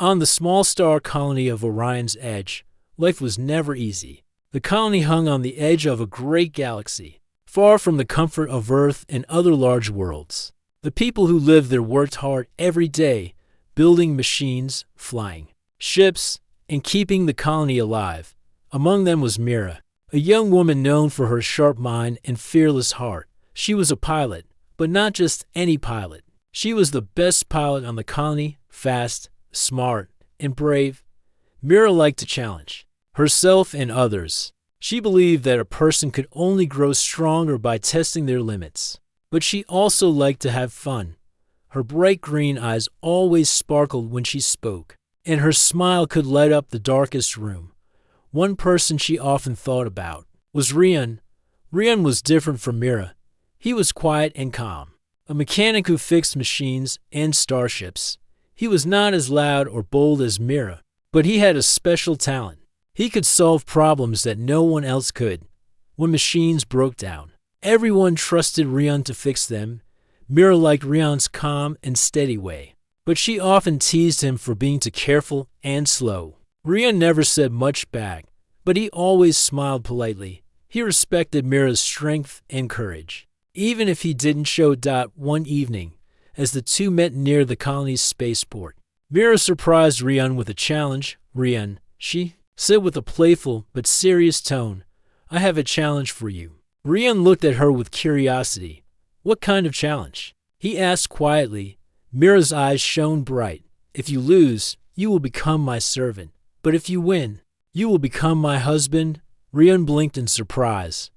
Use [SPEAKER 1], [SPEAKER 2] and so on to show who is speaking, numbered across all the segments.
[SPEAKER 1] On the small star colony of Orion's Edge, life was never easy. The colony hung on the edge of a great galaxy, far from the comfort of Earth and other large worlds. The people who lived there worked hard every day, building machines, flying ships, and keeping the colony alive. Among them was Mira, a young woman known for her sharp mind and fearless heart. She was a pilot, but not just any pilot. She was the best pilot on the colony, fast, smart, and brave. Mira liked to challenge herself and others. She believed that a person could only grow stronger by testing their limits. But she also liked to have fun. Her bright green eyes always sparkled when she spoke, and her smile could light up the darkest room. One person she often thought about was Rian. Rian was different from Mira. He was quiet and calm, a mechanic who fixed machines and starships. He was not as loud or bold as Mira, but he had a special talent. He could solve problems that no one else could. When machines broke down, everyone trusted Rian to fix them. Mira liked Rian's calm and steady way, but she often teased him for being too careful and slow. Rian never said much back, but he always smiled politely. He respected Mira's strength and courage, even if he didn't show Dot one evening. As the two met near the colony's spaceport, Mira surprised Rian with a challenge. "Rian," she said with a playful but serious tone, "I have a challenge for you." Rian looked at her with curiosity. "What kind of challenge?" he asked quietly. Mira's eyes shone bright. "If you lose, you will become my servant. But if you win, you will become my husband." Rian blinked in surprise.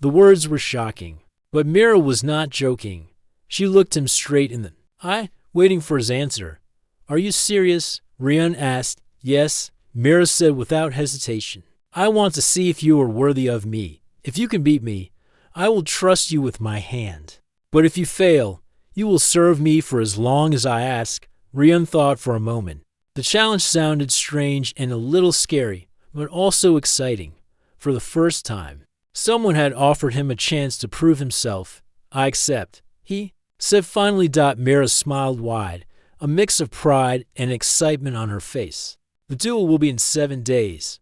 [SPEAKER 1] The words were shocking, but Mira was not joking. She looked him straight in the eye, waiting for his answer. "Are you serious?" Rian asked. "Yes," Mira said without hesitation. "I want to see if you are worthy of me. If you can beat me, I will trust you with my hand. But if you fail, you will serve me for as long as I ask." Rian thought for a moment. The challenge sounded strange and a little scary, but also exciting. For the first time, someone had offered him a chance to prove himself. "I accept," he said finally. Mira smiled wide, a mix of pride and excitement on her face. "The duel will be in 7 days."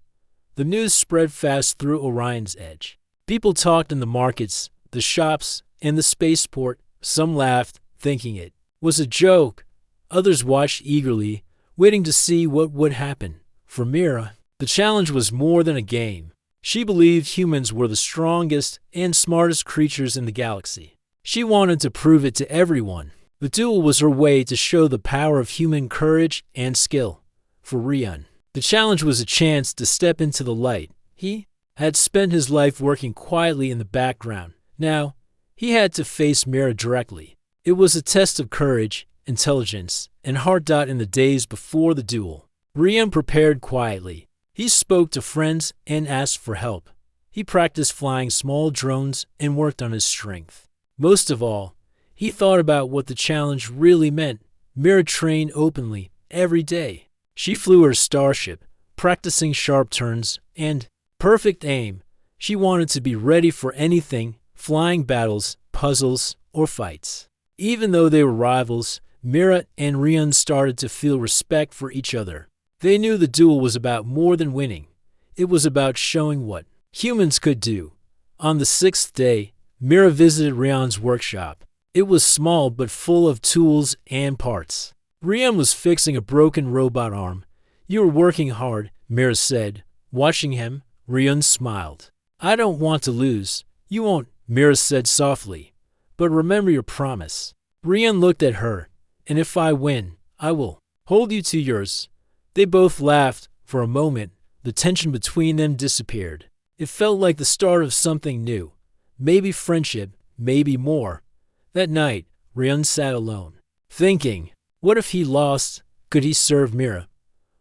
[SPEAKER 1] The news spread fast through Orion's Edge. People talked in the markets, the shops, and the spaceport. Some laughed, thinking it was a joke. Others watched eagerly, waiting to see what would happen. For Mira, the challenge was more than a game. She believed humans were the strongest and smartest creatures in the galaxy. She wanted to prove it to everyone. The duel was her way to show the power of human courage and skill. For Rian, the challenge was a chance to step into the light. He had spent his life working quietly in the background. Now, he had to face Mira directly. It was a test of courage, intelligence, and heart. In the days before the duel, Rian prepared quietly. He spoke to friends and asked for help. He practiced flying small drones and worked on his strength. Most of all, he thought about what the challenge really meant. Mira trained openly every day. She flew her starship, practicing sharp turns and perfect aim. She wanted to be ready for anything, flying battles, puzzles, or fights. Even though they were rivals, Mira and Rian started to feel respect for each other. They knew the duel was about more than winning. It was about showing what humans could do. On the 6th day, Mira visited Rian's workshop. It was small but full of tools and parts. Rian was fixing a broken robot arm. "You are working hard," Mira said. Watching him, Rian smiled. "I don't want to lose." "You won't," Mira said softly. "But remember your promise." Rian looked at her. "And if I win, I will hold you to yours." They both laughed. For a moment, the tension between them disappeared. It felt like the start of something new. Maybe friendship, maybe more. That night, Rian sat alone, thinking, what if he lost? Could he serve Mira?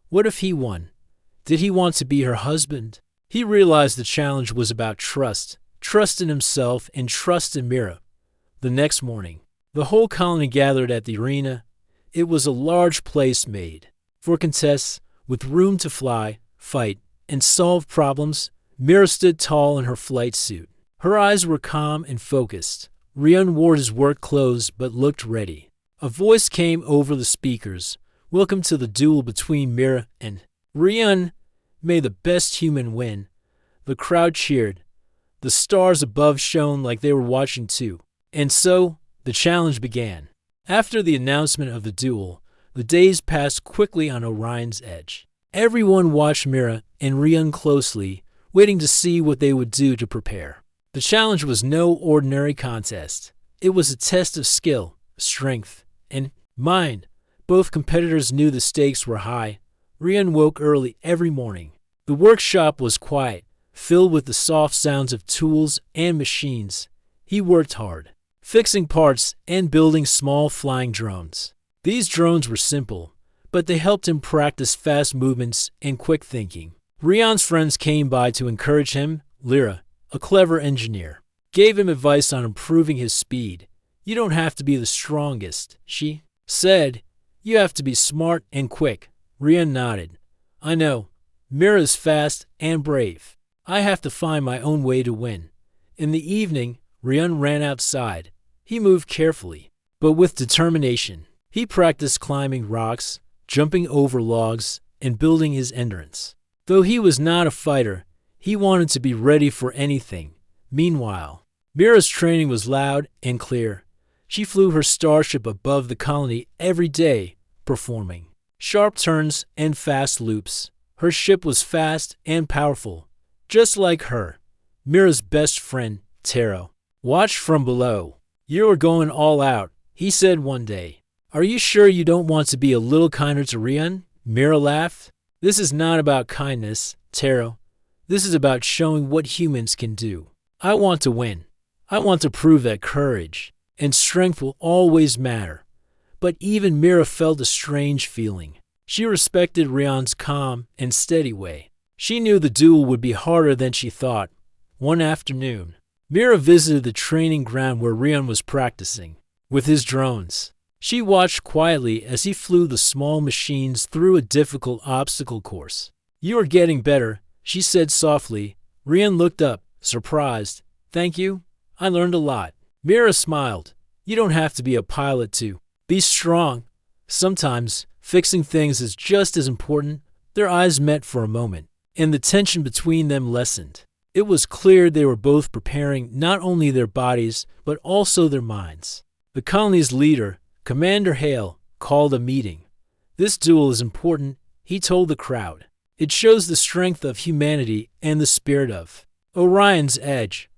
[SPEAKER 1] What if he won? Did he want to be her husband? He realized the challenge was about trust in himself and trust in Mira. The next morning, the whole colony gathered at the arena. It was a large place made for contests, with room to fly, fight, and solve problems. Mira stood tall in her flight suit. Her eyes were calm and focused. Rian wore his work clothes but looked ready. A voice came over the speakers. Welcome to the duel between Mira and Rian. May the best human win. The crowd cheered. The stars above shone like they were watching too. And so, the challenge began. After the announcement of the duel, the days passed quickly on Orion's Edge. Everyone watched Mira and Rian closely, waiting to see what they would do to prepare. The challenge was no ordinary contest. It was a test of skill, strength, and mind. Both competitors knew the stakes were high. Rian woke early every morning. The workshop was quiet, filled with the soft sounds of tools and machines. He worked hard, fixing parts and building small flying drones. These drones were simple, but they helped him practice fast movements and quick thinking. Rian's friends came by to encourage him. Lyra, a clever engineer, gave him advice on improving his speed. You don't have to be the strongest, she said. You have to be smart and quick. Rian nodded. I know. Mira's fast and brave. I have to find my own way to win. In the evening, Rian ran outside. He moved carefully, but with determination. He practiced climbing rocks, jumping over logs, and building his endurance. Though he was not a fighter, he wanted to be ready for anything. Meanwhile, Mira's training was loud and clear. She flew her starship above the colony every day, performing sharp turns and fast loops. Her ship was fast and powerful, just like her. Mira's best friend, Taro, watched from below. You are going all out, he said one day. Are you sure you don't want to be a little kinder to Rian? Mira laughed. This is not about kindness, Taro. This is about showing what humans can do. I want to win. I want to prove that courage and strength will always matter. But even Mira felt a strange feeling. She respected Rian's calm and steady way. She knew the duel would be harder than she thought. One afternoon, Mira visited the training ground where Rian was practicing with his drones. She watched quietly as he flew the small machines through a difficult obstacle course. You are getting better, she said softly. Rian looked up, surprised. Thank you. I learned a lot. Mira smiled. You don't have to be a pilot to be strong. Sometimes, fixing things is just as important. Their eyes met for a moment, and the tension between them lessened. It was clear they were both preparing not only their bodies, but also their minds. The colony's leader, Commander Hale, called a meeting. This duel is important, he told the crowd. It shows the strength of humanity and the spirit of Orion's Edge.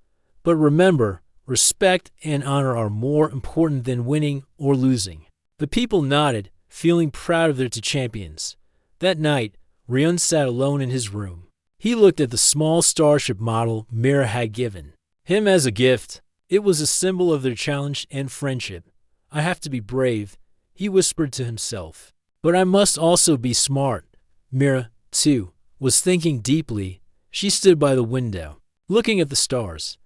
[SPEAKER 1] But remember, respect and honor are more important than winning or losing. The people nodded, feeling proud of their two champions. That night, Rian sat alone in his room. He looked at the small starship model Mira had given him as a gift. It was a symbol of their challenge and friendship. I have to be brave, he whispered to himself. But I must also be smart. Mira, too, was thinking deeply. She stood by the window, looking at the stars.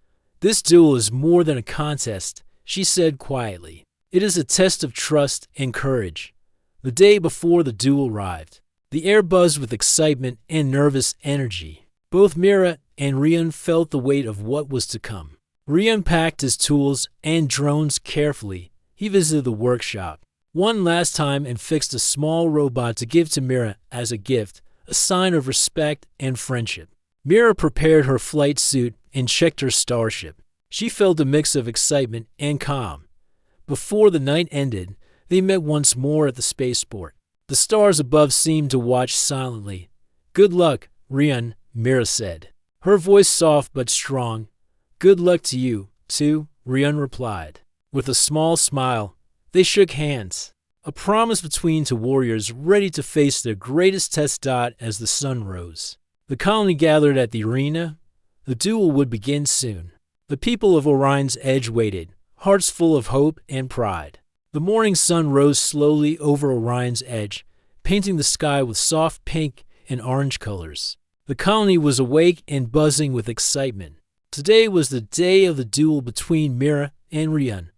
[SPEAKER 1] This duel is more than a contest, she said quietly. It is a test of trust and courage. The day before the duel arrived, the air buzzed with excitement and nervous energy. Both Mira and Rian felt the weight of what was to come. Rian packed his tools and drones carefully. He visited the workshop one last time and fixed a small robot to give to Mira as a gift, a sign of respect and friendship. Mira prepared her flight suit and checked her starship. She felt a mix of excitement and calm. Before the night ended, they met once more at the spaceport. The stars above seemed to watch silently. Good luck, Rian, Mira said, her voice soft but strong. Good luck to you, too, Rian replied. With a small smile, they shook hands. A promise between two warriors ready to face their greatest test. As the sun rose, the colony gathered at the arena. The duel would begin soon. The people of Orion's Edge waited, hearts full of hope and pride. The morning sun rose slowly over Orion's Edge, painting the sky with soft pink and orange colors. The colony was awake and buzzing with excitement. Today was the day of the duel between Mira and Rian.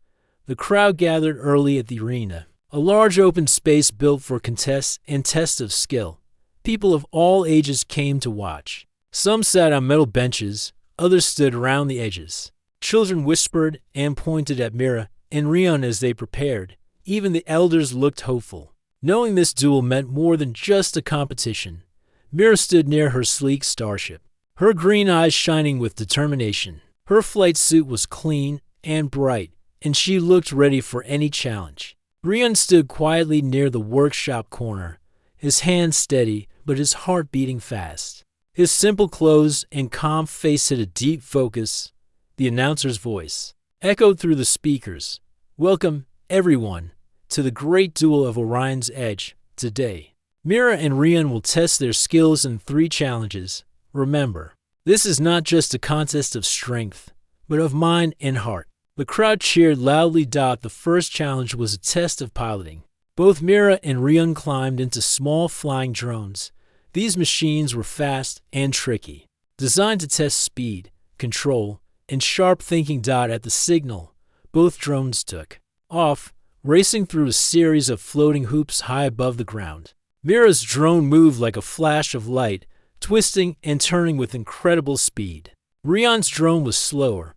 [SPEAKER 1] The crowd gathered early at the arena, a large open space built for contests and tests of skill. People of all ages came to watch. Some sat on metal benches, others stood around the edges. Children whispered and pointed at Mira and Rian as they prepared. Even the elders looked hopeful. Knowing this duel meant more than just a competition, Mira stood near her sleek starship, her green eyes shining with determination. Her flight suit was clean and bright, and she looked ready for any challenge. Rian stood quietly near the workshop corner, his hands steady but his heart beating fast. His simple clothes and calm face had a deep focus. The announcer's voice echoed through the speakers. "Welcome, everyone, to the great duel of Orion's Edge today. Mira and Rian will test their skills in 3 challenges. Remember, this is not just a contest of strength, but of mind and heart." The crowd cheered loudly. The first challenge was a test of piloting. Both Mira and Rian climbed into small flying drones. These machines were fast and tricky, designed to test speed, control, and sharp thinking. At the signal, both drones took off, racing through a series of floating hoops high above the ground. Mira's drone moved like a flash of light, twisting and turning with incredible speed. Rian's drone was slower,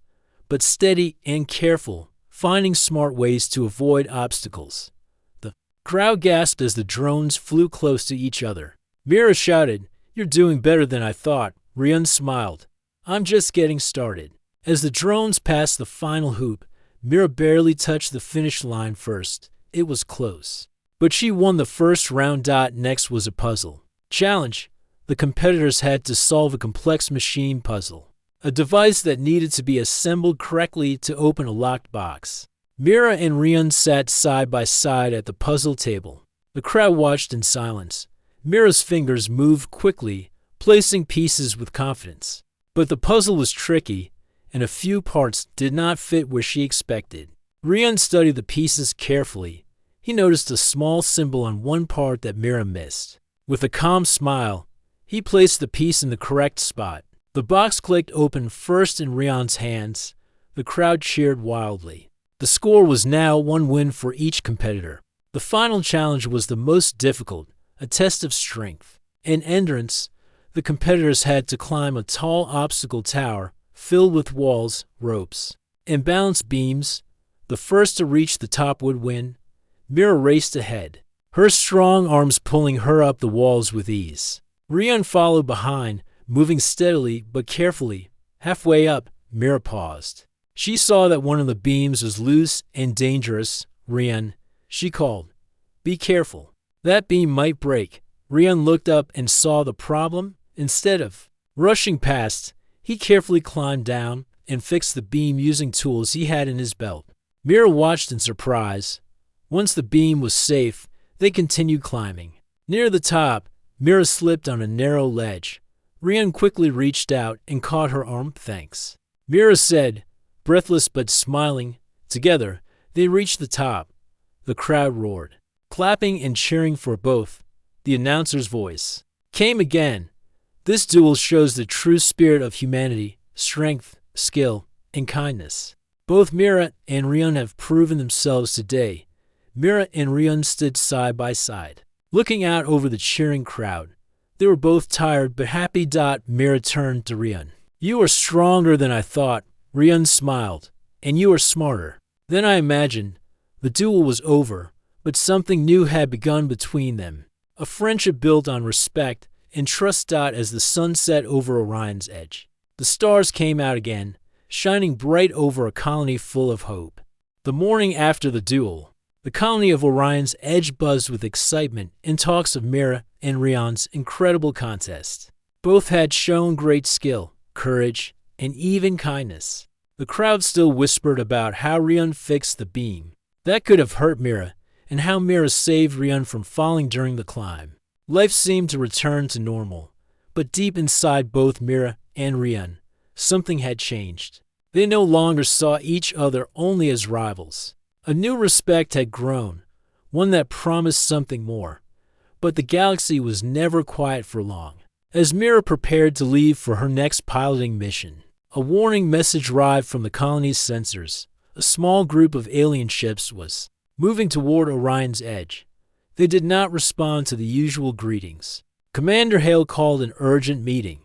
[SPEAKER 1] but steady and careful, finding smart ways to avoid obstacles. The crowd gasped as the drones flew close to each other. Mira shouted, "You're doing better than I thought." Rian smiled, "I'm just getting started." As the drones passed the final hoop, Mira barely touched the finish line first. It was close, but she won the first round. Next was a puzzle challenge. The competitors had to solve a complex machine puzzle, a device that needed to be assembled correctly to open a locked box. Mira and Rian sat side by side at the puzzle table. The crowd watched in silence. Mira's fingers moved quickly, placing pieces with confidence. But the puzzle was tricky, and a few parts did not fit where she expected. Rian studied the pieces carefully. He noticed a small symbol on one part that Mira missed. With a calm smile, he placed the piece in the correct spot. The box clicked open first in Rian's hands. The crowd cheered wildly. The score was now 1 win for each competitor. The final challenge was the most difficult, a test of strength. In endurance, the competitors had to climb a tall obstacle tower filled with walls, ropes, and balance beams. The first to reach the top would win. Mira raced ahead, her strong arms pulling her up the walls with ease. Rian followed behind, moving steadily but carefully. Halfway up, Mira paused. She saw that one of the beams was loose and dangerous. "Rian," she called, "be careful. That beam might break." Rian looked up and saw the problem. Instead of rushing past, he carefully climbed down and fixed the beam using tools he had in his belt. Mira watched in surprise. Once the beam was safe, they continued climbing. Near the top, Mira slipped on a narrow ledge. Rian quickly reached out and caught her arm. "Thanks," Mira said, breathless but smiling. Together, they reached the top. The crowd roared, clapping and cheering for both. The announcer's voice came again. "This duel shows the true spirit of humanity, strength, skill, and kindness. Both Mira and Rian have proven themselves today." Mira and Rian stood side by side, looking out over the cheering crowd. They were both tired but happy. Mira turned to Rian. "You are stronger than I thought." Rian smiled. "And you are smarter than I imagined." The duel was over, but something new had begun between them. A friendship built on respect and trust. As the sun set over Orion's Edge, the stars came out again, shining bright over a colony full of hope. The morning after the duel, the colony of Orion's Edge buzzed with excitement and talks of Mira and Rian's incredible contest. Both had shown great skill, courage, and even kindness. The crowd still whispered about how Rian fixed the beam that could have hurt Mira, and how Mira saved Rian from falling during the climb. Life seemed to return to normal, but deep inside both Mira and Rian, something had changed. They no longer saw each other only as rivals. A new respect had grown, one that promised something more. But the galaxy was never quiet for long. As Mira prepared to leave for her next piloting mission, a warning message arrived from the colony's sensors. A small group of alien ships was moving toward Orion's Edge. They did not respond to the usual greetings. Commander Hale called an urgent meeting.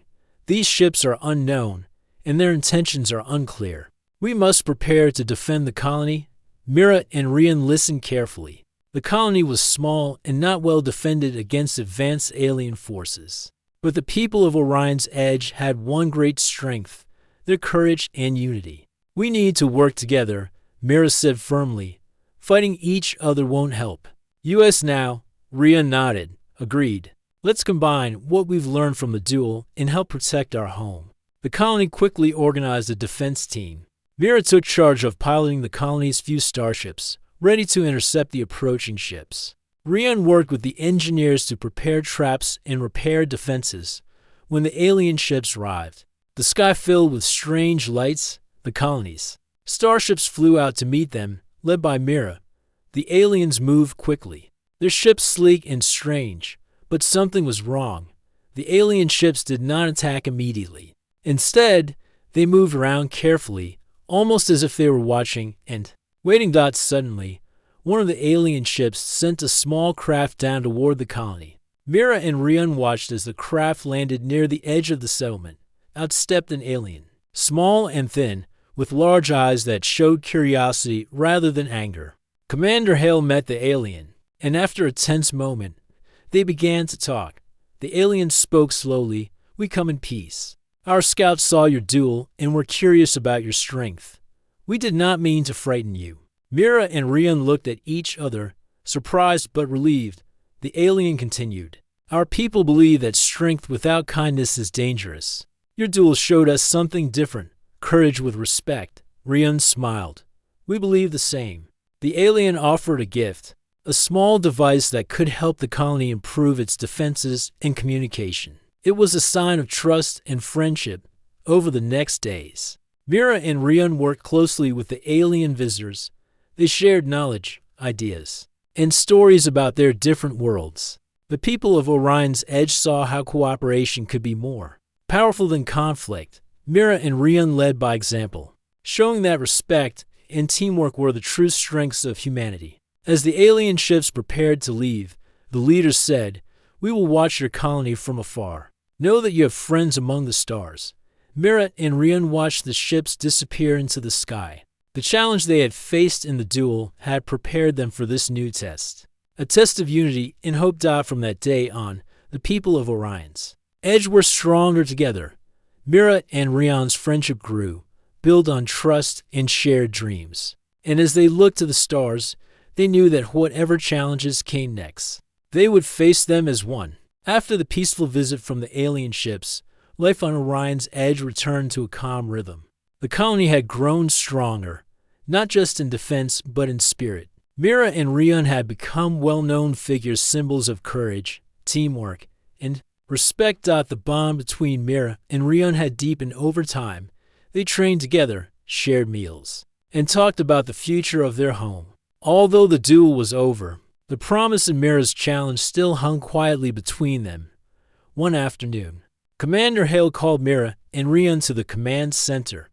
[SPEAKER 1] "These ships are unknown, and their intentions are unclear. We must prepare to defend the colony." Mira and Rian listened carefully. The colony was small and not well defended against advanced alien forces. But the people of Orion's Edge had one great strength: their courage and unity. "We need to work together," Mira said firmly. "Fighting each other won't help." "US now," Rhea nodded. "Agreed. Let's combine what we've learned from the duel and help protect our home." The colony quickly organized a defense team. Mira took charge of piloting the colony's few starships, ready to intercept the approaching ships. Rian worked with the engineers to prepare traps and repair defenses. When the alien ships arrived, the sky filled with strange lights. The colony's starships flew out to meet them, led by Mira. The aliens moved quickly, their ships sleek and strange, but something was wrong. The alien ships did not attack immediately. Instead, they moved around carefully, almost as if they were watching and waiting. Suddenly, one of the alien ships sent a small craft down toward the colony. Mira and Rian watched as the craft landed near the edge of the settlement. Out stepped an alien, small and thin, with large eyes that showed curiosity rather than anger. Commander Hale met the alien, and after a tense moment, they began to talk. The alien spoke slowly. "We come in peace. Our scouts saw your duel and were curious about your strength. We did not mean to frighten you." Mira and Rian looked at each other, surprised but relieved. The alien continued. "Our people believe that strength without kindness is dangerous. Your duel showed us something different: courage with respect." Rian smiled. "We believe the same." The alien offered a gift, a small device that could help the colony improve its defenses and communication. It was a sign of trust and friendship. Over the next days, Mira and Rian worked closely with the alien visitors. They shared knowledge, ideas, and stories about their different worlds. The people of Orion's Edge saw how cooperation could be more powerful than conflict. Mira and Rian led by example, showing that respect and teamwork were the true strengths of humanity. As the alien ships prepared to leave, the leaders said, "We will watch your colony from afar. Know that you have friends among the stars." Mira and Rian watched the ships disappear into the sky. The challenge they had faced in the duel had prepared them for this new test. A test of unity and hope. From that day on, the people of Orion's Edge were stronger together. Mira and Rian's friendship grew, built on trust and shared dreams. And as they looked to the stars, they knew that whatever challenges came next, they would face them as one. After the peaceful visit from the alien ships, life on Orion's Edge returned to a calm rhythm. The colony had grown stronger, not just in defense but in spirit. Mira and Rian had become well-known figures, symbols of courage, teamwork, and respect. The bond between Mira and Rian had deepened over time. They trained together, shared meals, and talked about the future of their home. Although the duel was over, the promise in Mira's challenge still hung quietly between them. One afternoon, Commander Hale called Mira and Rian to the command center.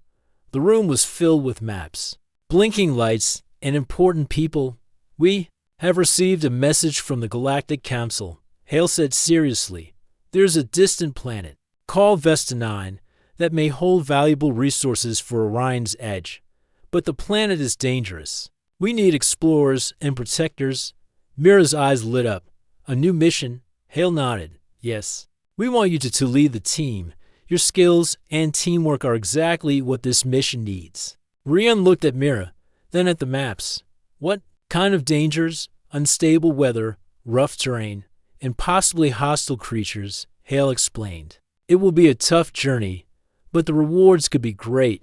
[SPEAKER 1] The room was filled with maps, blinking lights, and important people. "We have received a message from the Galactic Council," Hale said seriously. "There's a distant planet, called Vesta 9, that may hold valuable resources for Orion's Edge. But the planet is dangerous. We need explorers and protectors." Mira's eyes lit up. "A new mission?" Hale nodded. "Yes. We want you to lead the team. Your skills and teamwork are exactly what this mission needs." Rian looked at Mira, then at the maps. "What kind of dangers?" "Unstable weather, rough terrain, and possibly hostile creatures," Hale explained. "It will be a tough journey, but the rewards could be great."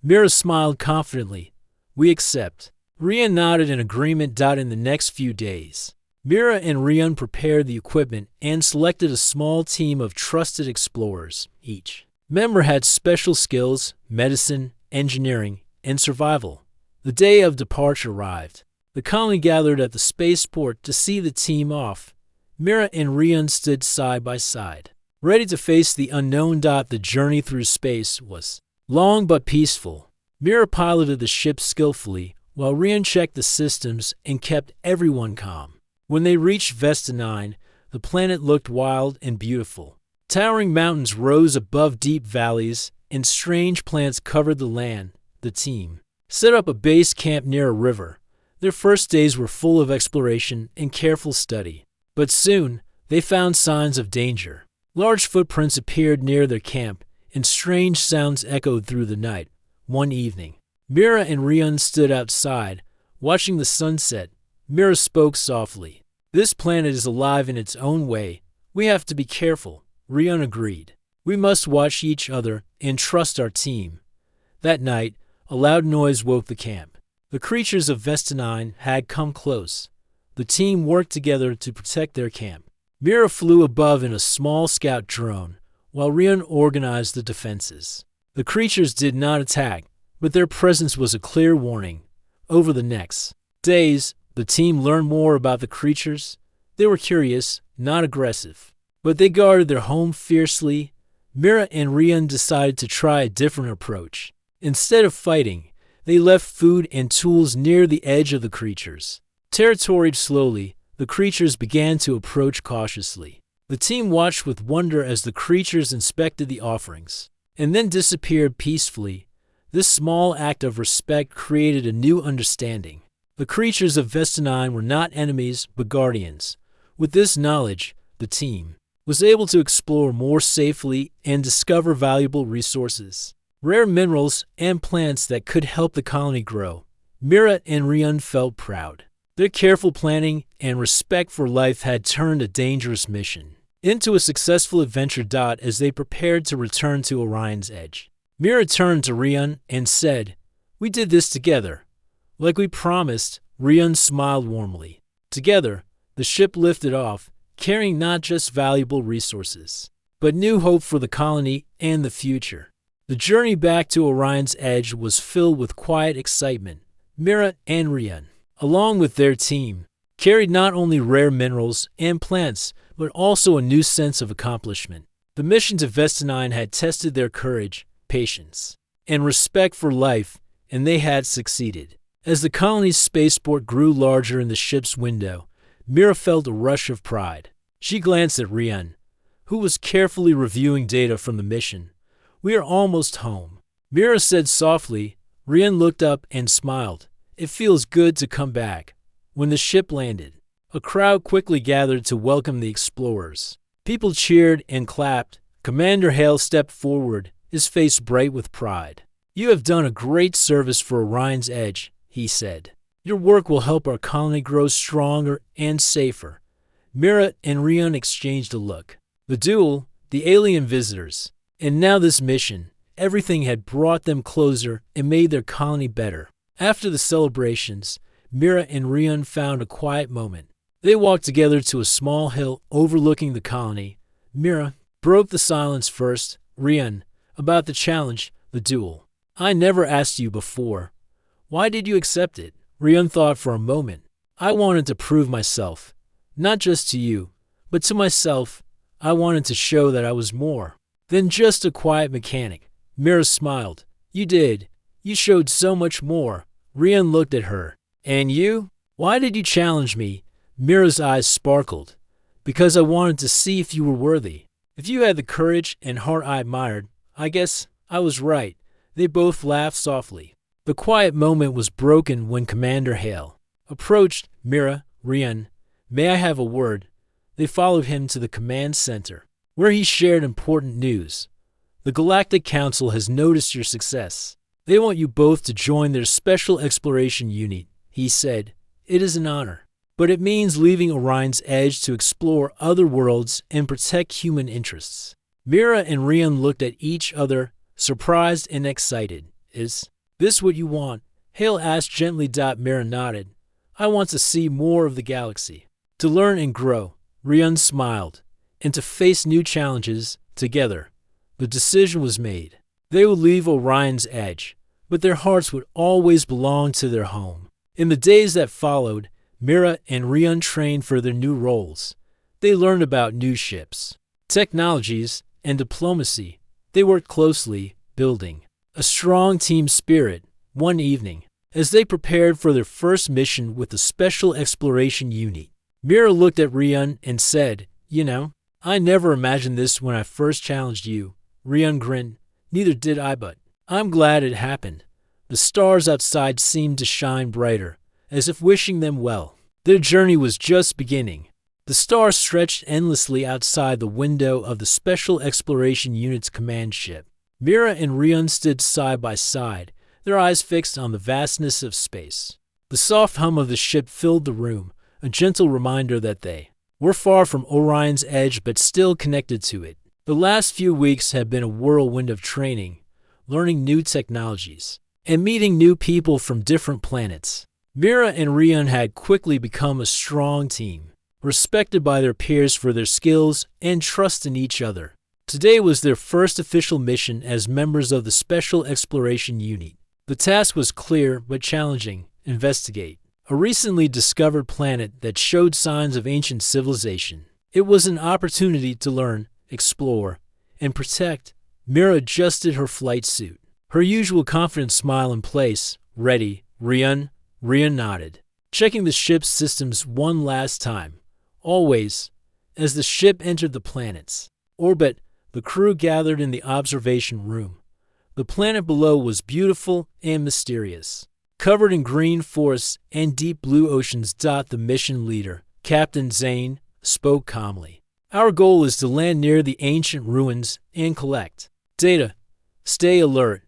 [SPEAKER 1] Mira smiled confidently. "We accept." Rian nodded in agreement. In the next few days, Mira and Rian prepared the equipment and selected a small team of trusted explorers. Each member had special skills: medicine, engineering, and survival. The day of departure arrived. The colony gathered at the spaceport to see the team off. Mira and Rian stood side by side, ready to face the unknown. The journey through space was long but peaceful. Mira piloted the ship skillfully, while Rian checked the systems and kept everyone calm. When they reached Vesta 9, the planet looked wild and beautiful. Towering mountains rose above deep valleys, and strange plants covered the land. The team set up a base camp near a river. Their first days were full of exploration and careful study. But soon, they found signs of danger. Large footprints appeared near their camp, and strange sounds echoed through the night. One evening, Mira and Rian stood outside, watching the sunset. Mira spoke softly. "This planet is alive in its own way. We have to be careful," Rian agreed. "We must watch each other and trust our team." That night, a loud noise woke the camp. The creatures of Vestenine had come close. The team worked together to protect their camp. Mira flew above in a small scout drone, while Rian organized the defenses. The creatures did not attack, but their presence was a clear warning. Over the next days, the team learned more about the creatures. They were curious, not aggressive, but they guarded their home fiercely. Mira and Rian decided to try a different approach. Instead of fighting, they left food and tools near the edge of the creatures. Territoried slowly, the creatures began to approach cautiously. The team watched with wonder as the creatures inspected the offerings, and then disappeared peacefully. This small act of respect created a new understanding. The creatures of Vestenine were not enemies, but guardians. With this knowledge, the team was able to explore more safely and discover valuable resources, rare minerals, and plants that could help the colony grow. Mira and Rian felt proud. Their careful planning and respect for life had turned a dangerous mission into a successful adventure. As they prepared to return to Orion's Edge, Mira turned to Rian and said, "We did this together. Like we promised." Rian smiled warmly. Together, the ship lifted off, carrying not just valuable resources, but new hope for the colony and the future. The journey back to Orion's Edge was filled with quiet excitement. Mira and Rian, along with their team, carried not only rare minerals and plants, but also a new sense of accomplishment. The mission to Vestenine had tested their courage, patience, and respect for life, and they had succeeded. As the colony's spaceport grew larger in the ship's window, Mira felt a rush of pride. She glanced at Rian, who was carefully reviewing data from the mission. "We are almost home," Mira said softly. Rian looked up and smiled. "It feels good to come back." When the ship landed, a crowd quickly gathered to welcome the explorers. People cheered and clapped. Commander Hale stepped forward, his face bright with pride. "You have done a great service for Orion's Edge," he said. "Your work will help our colony grow stronger and safer." Mira and Rian exchanged a look. The duel, the alien visitors, and now this mission, everything had brought them closer and made their colony better. After the celebrations, Mira and Rian found a quiet moment. They walked together to a small hill overlooking the colony. Mira broke the silence first. "Rian, about the challenge, the duel. I never asked you before. Why did you accept it?" Rian thought for a moment. "I wanted to prove myself. Not just to you, but to myself. I wanted to show that I was more than just a quiet mechanic." Mira smiled. "You did. You showed so much more." Rian looked at her. "And you? Why did you challenge me?" Mira's eyes sparkled. "Because I wanted to see if you were worthy. If you had the courage and heart I admired, I guess I was right." They both laughed softly. The quiet moment was broken when Commander Hale approached. "Mira, Rian, may I have a word?" They followed him to the command center, where he shared important news. "The Galactic Council has noticed your success. They want you both to join their special exploration unit," he said. "It is an honor, but it means leaving Orion's Edge to explore other worlds and protect human interests." Mira and Rian looked at each other, surprised and excited. "Is this what you want?" Hale asked gently. Mira nodded. "I want to see more of the galaxy, to learn and grow." Rian smiled. "And to face new challenges together." The decision was made. They would leave Orion's Edge, but their hearts would always belong to their home. In the days that followed, Mira and Rian trained for their new roles. They learned about new ships, technologies, and diplomacy. They worked closely, building a strong team spirit. One evening, as they prepared for their first mission with the Special Exploration Unit, Mira looked at Rian and said, "You know, I never imagined this when I first challenged you." Rian grinned. "Neither did I, but I'm glad it happened." The stars outside seemed to shine brighter as if wishing them well. Their journey was just beginning. The stars stretched endlessly outside the window of the Special Exploration Unit's command ship. Mira and Rion stood side by side, their eyes fixed on the vastness of space. The soft hum of the ship filled the room, a gentle reminder that they were far from Orion's edge but still connected to it. The last few weeks had been a whirlwind of training, learning new technologies, and meeting new people from different planets. Mira and Rion had quickly become a strong team, respected by their peers for their skills and trust in each other. Today was their first official mission as members of the Special Exploration Unit. The task was clear but challenging: investigate a recently discovered planet that showed signs of ancient civilization. It was an opportunity to learn, explore, and protect. Mira adjusted her flight suit, her usual confident smile in place. Ready, Rion? Rion nodded, checking the ship's systems one last time. Always. As the ship entered the planet's orbit, the crew gathered in the observation room. The planet below was beautiful and mysterious. Covered in green forests and deep blue oceans. The mission leader, Captain Zane, spoke calmly. Our goal is to land near the ancient ruins and collect data. Stay alert.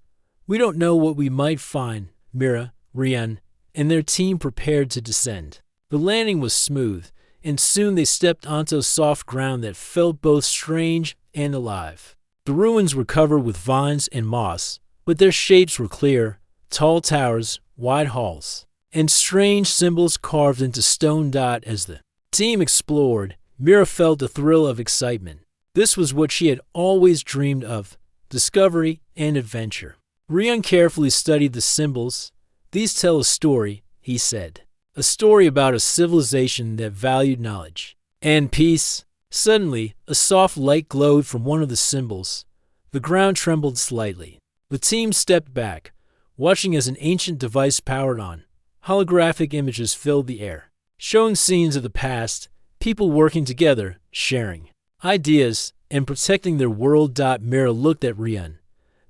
[SPEAKER 1] We don't know what we might find. Mira, Rion, and their team prepared to descend. The landing was smooth, and soon they stepped onto soft ground that felt both strange and alive. The ruins were covered with vines and moss, but their shapes were clear: tall towers, wide halls, and strange symbols carved into stone. As the team explored, Mira felt a thrill of excitement. This was what she had always dreamed of: discovery and adventure. Rion carefully studied the symbols. These tell a story, he said. A story about a civilization that valued knowledge and peace. Suddenly, a soft light glowed from one of the symbols. The ground trembled slightly. The team stepped back, watching as an ancient device powered on. Holographic images filled the air, showing scenes of the past, people working together, sharing ideas, and protecting their world. Mira looked at Rion.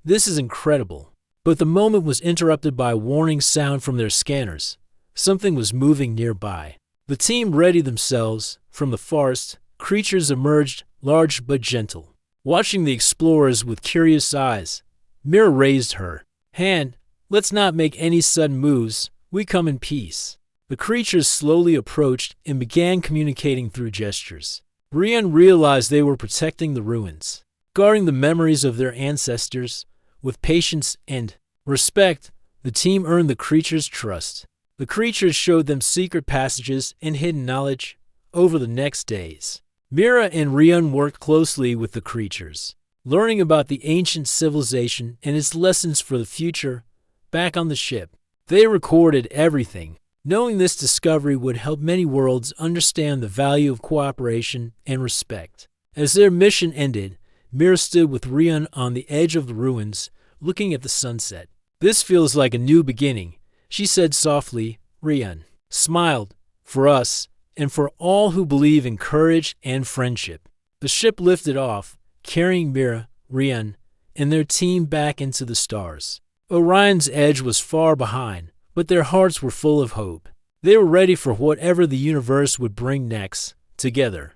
[SPEAKER 1] This is incredible. But the moment was interrupted by a warning sound from their scanners. Something was moving nearby. The team readied themselves. From the forest, creatures emerged, large but gentle. Watching the explorers with curious eyes, Mira raised her hand. Let's not make any sudden moves. We come in peace. The creatures slowly approached and began communicating through gestures. Rion realized they were protecting the ruins, guarding the memories of their ancestors. With patience and respect, the team earned the creatures' trust. The creatures showed them secret passages and hidden knowledge. Over the next days, Mira and Rion worked closely with the creatures, learning about the ancient civilization and its lessons for the future. Back on the ship, they recorded everything, knowing this discovery would help many worlds understand the value of cooperation and respect. As their mission ended, Mira stood with Rion on the edge of the ruins, looking at the sunset. This feels like a new beginning, she said softly. Rion smiled. For us, and for all who believe in courage and friendship. The ship lifted off, carrying Mira, Rion, and their team back into the stars. Orion's edge was far behind, but their hearts were full of hope. They were ready for whatever the universe would bring next. Together,